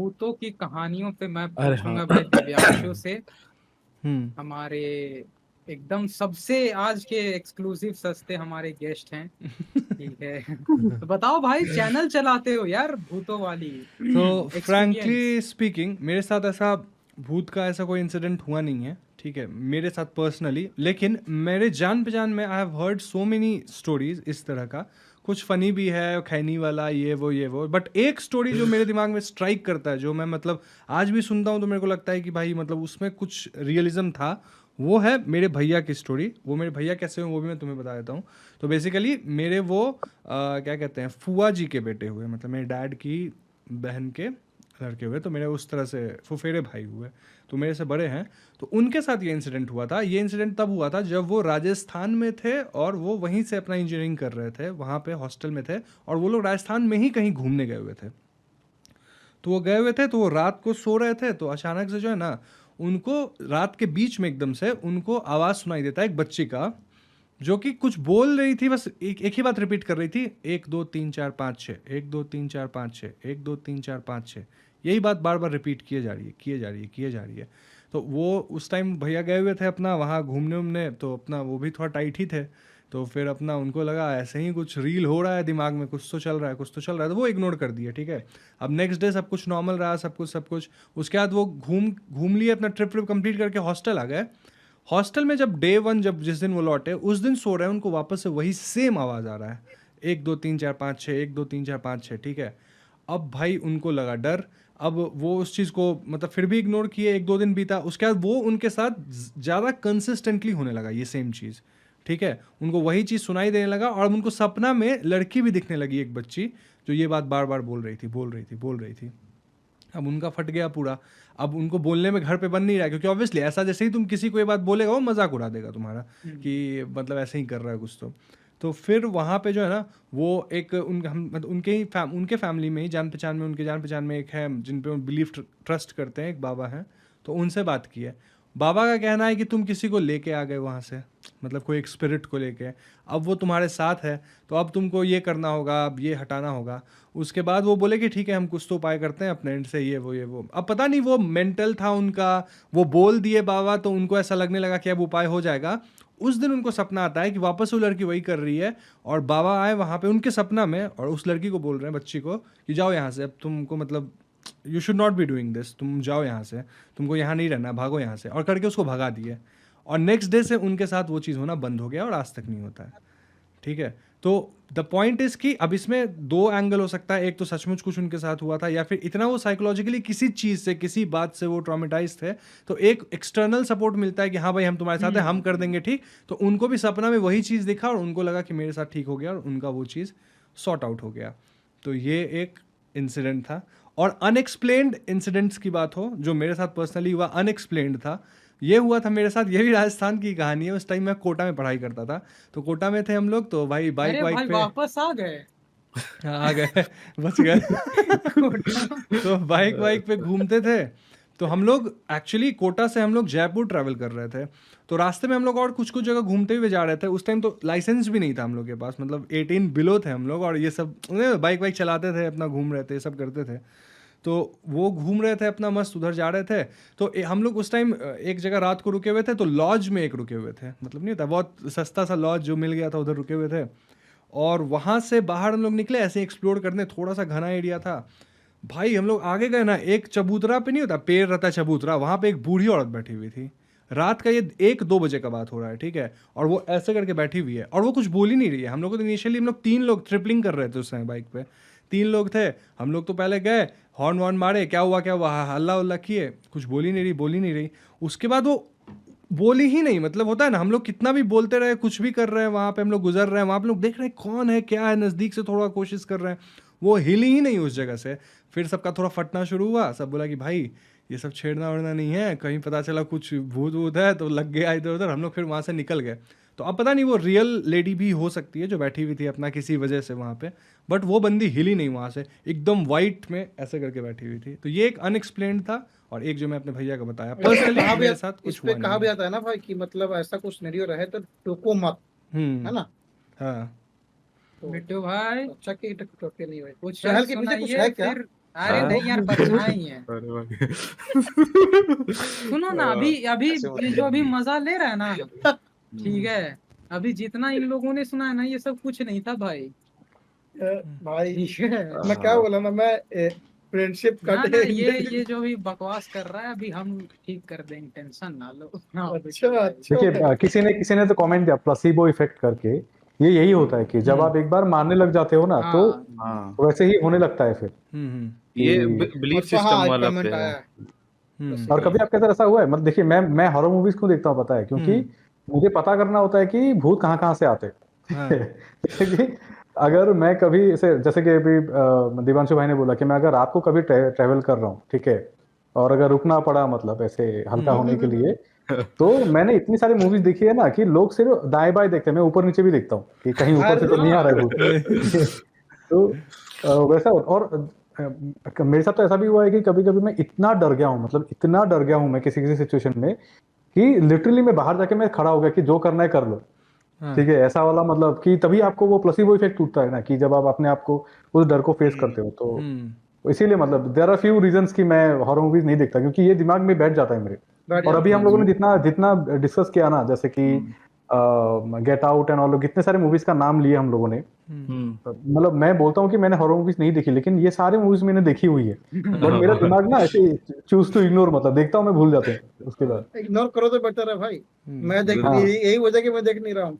भूतों की कहानियों पे मैं अरे हाँ। पूछूंगा भाई दिव्यांशु से। हम्म। हमारे एकदम सबसे आज के एक्सक्लूसिव सस्ते हमारे गेस्ट हैं। ठीक है। तो बताओ भाई, चैनल चलाते हो यार भूतों वाली तो एक्सपीरियंस। फ्रैंकली स्पीकिंग मेरे साथ ऐसा भूत का ऐसा कोई इंसिडेंट हुआ नहीं है, ठीक है, मेरे साथ पर्सनली। लेकिन मेरे जान पहचान में I have heard so many stories इस तरह का। कुछ फनी भी है, खैनी वाला, ये वो, बट एक स्टोरी जो मेरे दिमाग में स्ट्राइक करता है, जो मैं मतलब आज भी सुनता हूँ तो मेरे को लगता है कि भाई मतलब उसमें कुछ रियलिज्म था। वो है मेरे भैया की स्टोरी। वो मेरे भैया कैसे हुए वो भी मैं तुम्हें बता देता हूँ। तो बेसिकली मेरे वो क्या कहते हैं, फुआ जी के बेटे हुए, मतलब मेरे डैड की बहन के लड़के हुए, तो मेरे उस तरह से फुफेरे भाई हुए, तो मेरे से बड़े हैं। तो उनके साथ ये इंसिडेंट हुआ था। ये इंसिडेंट तब हुआ था जब वो राजस्थान में थे और वो वहीं से अपना इंजीनियरिंग कर रहे थे, वहाँ पे हॉस्टल में थे, और वो लोग राजस्थान में ही कहीं घूमने गए हुए थे। तो वो गए हुए थे, तो वो रात को सो रहे थे, तो अचानक से जो है ना, उनको रात के बीच में एकदम से उनको आवाज़ सुनाई देता है एक बच्ची का, जो कि कुछ बोल रही थी, बस एक ही बात रिपीट कर रही थी, 1 2 3 4 5 6, 1 2 3 4 5 6, 1 2 3 4 5 6। यही बात बार बार रिपीट किए जा रही है, किए जा रही है, किए जा रही है। तो वो उस टाइम भैया गए हुए थे अपना वहाँ घूमने उमने, तो अपना वो भी थोड़ा टाइट ही थे। तो फिर अपना उनको लगा ऐसे ही कुछ रील हो रहा है दिमाग में, कुछ तो चल रहा है, कुछ तो चल रहा है, तो वो इग्नोर कर दिए, ठीक है। अब नेक्स्ट डे सब कुछ नॉर्मल रहा, सब कुछ। उसके बाद वो घूम घूम लिए, अपना ट्रिप ट्रिप कंप्लीट करके हॉस्टल आ गए। हॉस्टल में जब डे वन, जब जिस दिन वो लौटे उस दिन सो रहे हैं, उनको वापस से वही सेम आवाज़ आ रहा है, 1 2 3 4 5 6, 1 2 3 4 5 6, ठीक है। अब भाई उनको लगा डर। अब वो उस चीज़ को मतलब फिर भी इग्नोर किए, 1 2 दिन बीता, उसके बाद वो उनके साथ ज़्यादा कंसिस्टेंटली होने लगा ये सेम चीज़, ठीक है। उनको वही चीज़ सुनाई देने लगा, और उनको सपना में लड़की भी दिखने लगी, एक बच्ची, जो ये बात बार बार बोल रही थी, बोल रही थी, बोल रही थी। अब उनका फट गया पूरा। अब उनको बोलने में घर पे बन नहीं रहा, क्योंकि ऑब्वियसली ऐसा जैसे ही तुम किसी को ये बात बोलेगा वो मजाक उड़ा देगा तुम्हारा, कि मतलब ऐसे ही कर रहा है कुछ तो फिर वहाँ पे जो है ना, वो एक हम मतलब उनके फैमिली में ही जान पहचान में, उनके जान पहचान में एक है जिन पे बिलीफ ट्रस्ट करते हैं, एक बाबा हैं। तो उनसे बात की है। बाबा का कहना है कि तुम किसी को लेके आ गए वहाँ से, मतलब कोई एक स्पिरिट को लेके, अब वो तुम्हारे साथ है, तो अब तुमको ये करना होगा, अब ये हटाना होगा। उसके बाद वो बोले कि ठीक है, हम कुछ तो उपाय करते हैं अपने एंड से, ये वो। अब पता नहीं वो मेंटल था उनका, वो बोल दिए बाबा, तो उनको ऐसा लगने लगा कि अब उपाय हो जाएगा। उस दिन उनको सपना आता है कि वापस वो लड़की वही कर रही है, और बाबा आए वहाँ पे उनके सपना में, और उस लड़की को बोल रहे हैं, बच्ची को, कि जाओ यहाँ से, अब तुमको मतलब you should not be doing this, तुम जाओ यहाँ से, तुमको यहाँ नहीं रहना, भागो यहाँ से, और करके उसको भगा दिए। और नेक्स्ट डे से उनके साथ वो चीज़ होना बंद हो गया, और आज तक नहीं होता है, ठीक है। तो द पॉइंट इज कि अब इसमें दो एंगल हो सकता है, एक तो सचमुच कुछ उनके साथ हुआ था, या फिर इतना वो साइकोलॉजिकली किसी चीज़ से, किसी बात से वो ट्रॉमेटाइज थे, तो एक एक्सटर्नल सपोर्ट मिलता है कि हाँ भाई हम तुम्हारे साथ हैं, हम कर देंगे ठीक। तो उनको भी सपना में वही चीज़ दिखा, और उनको लगा कि मेरे साथ ठीक हो गया, और उनका वो चीज़ सॉर्ट आउट हो गया। तो ये एक इंसिडेंट था। और अनएक्सप्लेन्ड इंसिडेंट्स की बात हो, जो मेरे साथ पर्सनली हुआ, अनएक्सप्लेन्ड था, ये हुआ था मेरे साथ, ये भी राजस्थान की कहानी है। उस टाइम मैं कोटा में पढ़ाई करता था, तो कोटा में थे हम लोग, तो भाई बाइक अरे वाइक भाई पे वापस आ गए। आ गए, बच गए। कोटा। तो बाइक वाइक पे घूमते थे। तो हम लोग एक्चुअली कोटा से हम लोग जयपुर ट्रैवल कर रहे थे। तो रास्ते में हम लोग और कुछ कुछ जगह घूमते हुए जा रहे थे। उस टाइम तो लाइसेंस भी नहीं था हम लोग के पास, मतलब 18 बिलो थे हम लोग, और ये सब बाइक वाइक चलाते थे, अपना घूम रहे थे, सब करते थे। तो वो घूम रहे थे अपना मस्त, उधर जा रहे थे। तो हम लोग उस टाइम एक जगह रात को रुके हुए थे, तो लॉज में एक रुके हुए थे, मतलब नहीं होता बहुत सस्ता सा लॉज जो मिल गया था, उधर रुके हुए थे। और वहाँ से बाहर हम लोग निकले ऐसे एक्सप्लोर करने, थोड़ा सा घना एरिया था। भाई हम लोग आगे गए ना, एक चबूतरा पे नहीं होता पेड़ रहता है चबूतरा, वहाँ पे एक बूढ़ी औरत बैठी हुई थी। रात का ये 1 2 बजे का बात हो रहा है, ठीक है। और वो ऐसे करके बैठी हुई है, और वो कुछ बोल ही नहीं रही है। हम लोग को तो इनिशियली, हम लोग 3 लोग ट्रिपलिंग कर रहे थे उस समय बाइक पे, 3 लोग थे। हम लोग तो पहले गए, हॉर्न वॉर्न मारे, क्या हुआ क्या हुआ, हल्ला उल्ला किए, कुछ बोली नहीं रही, बोली नहीं रही। उसके बाद वो बोली ही नहीं, मतलब होता है ना, हम लोग कितना भी बोलते रहे, कुछ भी कर रहे हैं, वहाँ पे हम लोग गुजर रहे हैं, वहाँ पे लोग देख रहे हैं कौन है क्या है, नज़दीक से थोड़ा कोशिश कर रहे हैं, वो हिली ही नहीं उस जगह से। फिर सबका थोड़ा फटना शुरू हुआ, सब बोला कि भाई ये सब छेड़ना उड़ना नहीं है, कहीं पता चला कुछ भूत वूत है तो लग गया इधर उधर। हम लोग फिर वहाँ से निकल गए। तो अब पता नहीं वो रियल लेडी भी हो सकती है जो बैठी हुई थी अपना किसी वजह से वहाँ पे, बट वो बंदी हिली नहीं वहाँ से, एकदम वाइट में ऐसे करके बैठी हुई थी। तो ये एक अनएक्सप्लेन्ड था। और एक जो मैं अपने भैया को बताया, इस पे पर्सनली कहा भी मेरे साथ इस कुछ पे हुआ नहीं कहा भी है। जाता है ना भाई कि मतलब ऐसा कुछ सिनेरियो रहे तो टोको मत, है हम्म। ना। हाँ। तो बिट्टू भाई अच्छा कि टोके नहीं भाई, कुछ चहल के पीछे कुछ सुनाइए है क्या। फिर। अरे हाँ? नहीं यार, परछाई है। अरे भाई। सुनो ना, अभी अभी ऐसे ये जो अभी बोलेंगे। मजा ले रहा है ना, ठीक है, अभी जितना इन लोगों ने सुना है ना, ये सब कुछ नहीं था भाई। भाई ठीक है मैं क्या बोला ना, मैं फ्रेंडशिप ना कटे ना, ये जो भी बकवास कर रहा है, अभी हम ठीक कर देंगे, टेंशन ना लो। हाँ, अच्छा भाई। अच्छा देखिए भाई। किसी ने तो कमेंट किया प्लसीबो इफेक्ट करके। ये यही होता है कि जब आप एक बार मानने लग जाते हो ना तो हाँ हाँ, वैसे ही होने लगता है फिर ये कि बिलीफ अच्छा हाँ, सिस्टम एक वाला कमेंट पे आया है। है। और कभी आपके साथ ऐसा हुआ है? मतलब देखिए मैं हॉरर मूवीज क्यों देखता हूँ पता है? क्योंकि मुझे पता करना होता है कि भूत कहाँ कहाँ से आते हैं। हाँ। जैसे कि अगर मैं कभी ऐसे, जैसे कि अभी दिवांशु भाई ने बोला कि मैं अगर रात को कभी ट्रैवल कर रहा हूँ, ठीक है, और अगर रुकना पड़ा मतलब ऐसे हल्का होने के लिए, तो मैंने इतनी सारी मूवीज देखी है ना कि लोग सिर्फ दाएं बाएं देखते हैं, मैं ऊपर नीचे भी देखता हूँ कि कहीं ऊपर से तो नहीं आ रहा है भूत। तो वैसा और मेरे साथ तो ऐसा भी हुआ है कि कभी कभी मैं इतना डर गया हूँ, मतलब इतना डर गया हूँ मैं किसी किसी सिचुएशन में कि लिटरली मैं बाहर जाके मैं खड़ा हो गया कि जो करना है कर लो। हाँ। ठीक है, ऐसा वाला मतलब कि तभी आपको वो प्लेसिबो इफेक्ट टूटता है ना, कि जब आप अपने आप को उस डर को फेस करते हो। तो इसीलिए मतलब देयर आर फ्यू रीजंस कि मैं हॉरर मूवीज नहीं देखता, क्योंकि ये दिमाग में बैठ जाता है मेरे। बैठ और जाता अभी है। हम लोगों ने जितना जितना डिस्कस किया ना, जैसे कि गेट आउट एंड ऑल, लोग कितने सारे मूवीज का नाम लिए हम लोगों ने, मतलब मैं बोलता हूँ कि मैंने हॉरर मूवीज नहीं देखी, लेकिन ये सारे मूवीज मैंने देखी हुई है। बट मेरा दिमाग ना ऐसे चूज टू इग्नोर, मतलब देखता हूँ मैं भूल जाते हैं उसके बाद। इग्नोर करो तो बेटर है भाई। मैं देख हाँ। यही वजह कि मैं देख नहीं रहा हूँ।